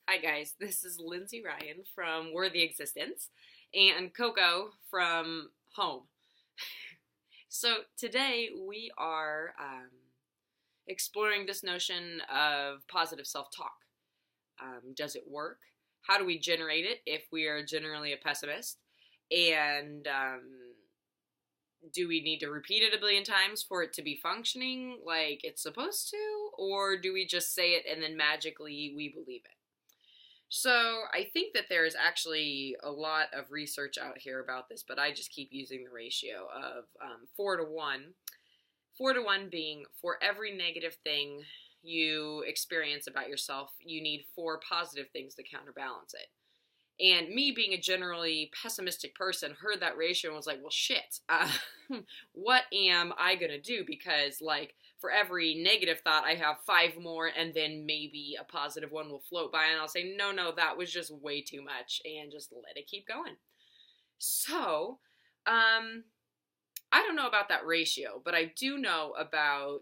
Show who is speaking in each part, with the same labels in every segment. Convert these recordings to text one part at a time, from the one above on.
Speaker 1: Hi guys, this is Lindsay Ryan from Worthy Existence and Coco from Home. So today we are exploring this notion of positive self-talk. Does it work? How do we generate it if we are generally a pessimist? And do we need to repeat it a billion times for it to be functioning like it's supposed to? Or do we just say it and then magically we believe it? So I think that there is actually a lot of research out here about this, but I just keep using the ratio of 4 to 1. 4 to 1 being for every negative thing you experience about yourself, you need four positive things to counterbalance it. And me being a generally pessimistic person heard that ratio and was like, well, shit, what am I going to do? Because, like, for every negative thought, I have five more, and then maybe a positive one will float by, and I'll say, no, that was just way too much, and just let it keep going. So, I don't know about that ratio, but I do know about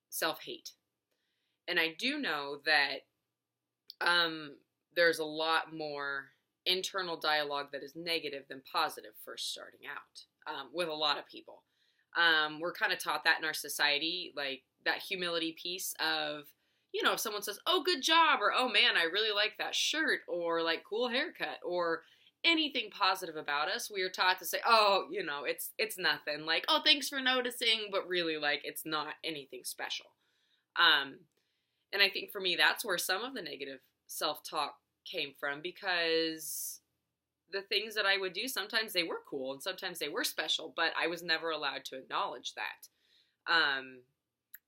Speaker 1: self-hate. And I do know that there's a lot more internal dialogue that is negative than positive first starting out with a lot of people. We're kind of taught that in our society, like that humility piece of, if someone says, oh, good job, or oh man, I really like that shirt, or like cool haircut, or anything positive about us, we are taught to say, oh, it's nothing. Like, oh, thanks for noticing, but really, like, it's not anything special. And I think for me, that's where some of the negative self-talk came from, because the things that I would do, sometimes they were cool and sometimes they were special, but I was never allowed to acknowledge that.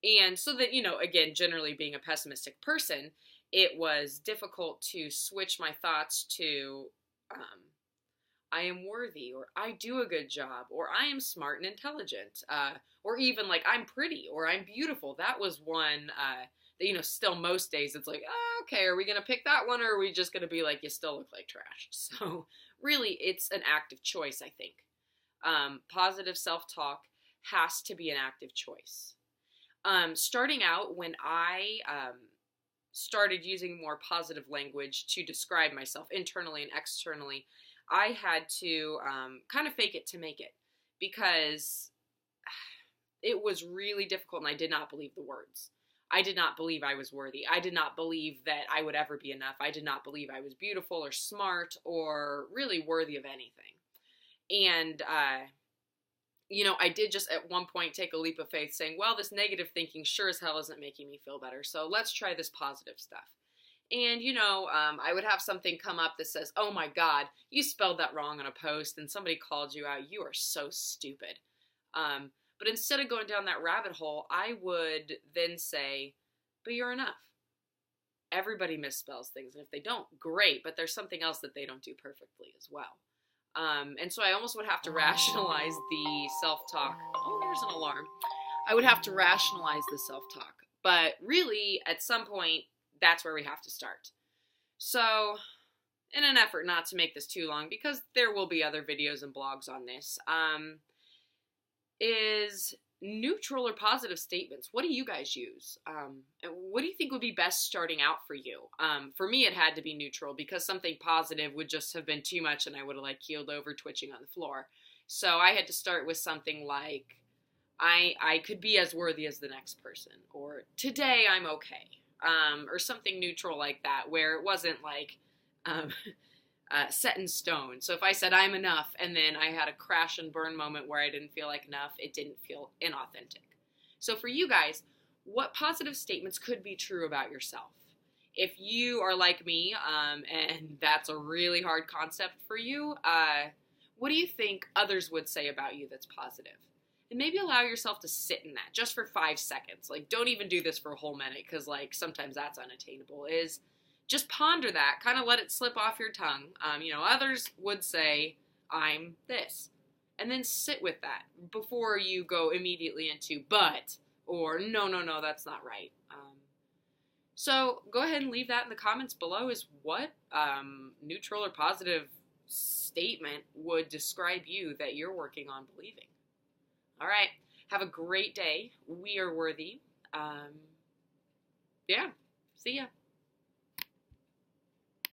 Speaker 1: And so that, again, generally being a pessimistic person, it was difficult to switch my thoughts to, I am worthy, or I do a good job, or I am smart and intelligent, or even like I'm pretty, or I'm beautiful. That was one, still most days it's like, oh, okay, are we going to pick that one, or are we just going to be like, you still look like trash? So really, it's an active choice, I think. Positive self-talk has to be an active choice. Starting out, when I started using more positive language to describe myself internally and externally, I had to kind of fake it to make it, because it was really difficult and I did not believe the words. I did not believe I was worthy. I did not believe that I would ever be enough. I did not believe I was beautiful or smart or really worthy of anything. And, I did just at one point take a leap of faith saying, well, this negative thinking sure as hell isn't making me feel better. So let's try this positive stuff. And, I would have something come up that says, oh my God, you spelled that wrong on a post and somebody called you out. You are so stupid. But instead of going down that rabbit hole, I would then say, but you're enough. Everybody misspells things. And if they don't, great. But there's something else that they don't do perfectly as well. And so I almost would have to rationalize the self-talk. Oh, there's an alarm. I would have to rationalize the self-talk. But really, at some point, that's where we have to start. So, in an effort not to make this too long, because there will be other videos and blogs on this, is neutral or positive statements. What do you guys use? And what do you think would be best starting out for you? For me, it had to be neutral, because something positive would just have been too much and I would have keeled over twitching on the floor. So I had to start with something like, I could be as worthy as the next person, or today I'm okay, or something neutral like that, where it wasn't like, set in stone. So if I said I'm enough and then I had a crash and burn moment where I didn't feel like enough, it didn't feel inauthentic. So for you guys, what positive statements could be true about yourself? If you are like me, and that's a really hard concept for you, what do you think others would say about you that's positive? And maybe allow yourself to sit in that just for 5 seconds. Like, don't even do this for a whole minute, because sometimes that's unattainable. Just ponder that, kind of let it slip off your tongue. Others would say, I'm this. And then sit with that before you go immediately into, but, or no, that's not right. So go ahead and leave that in the comments below, is what neutral or positive statement would describe you that you're working on believing. All right. Have a great day. We are worthy. Yeah. See ya.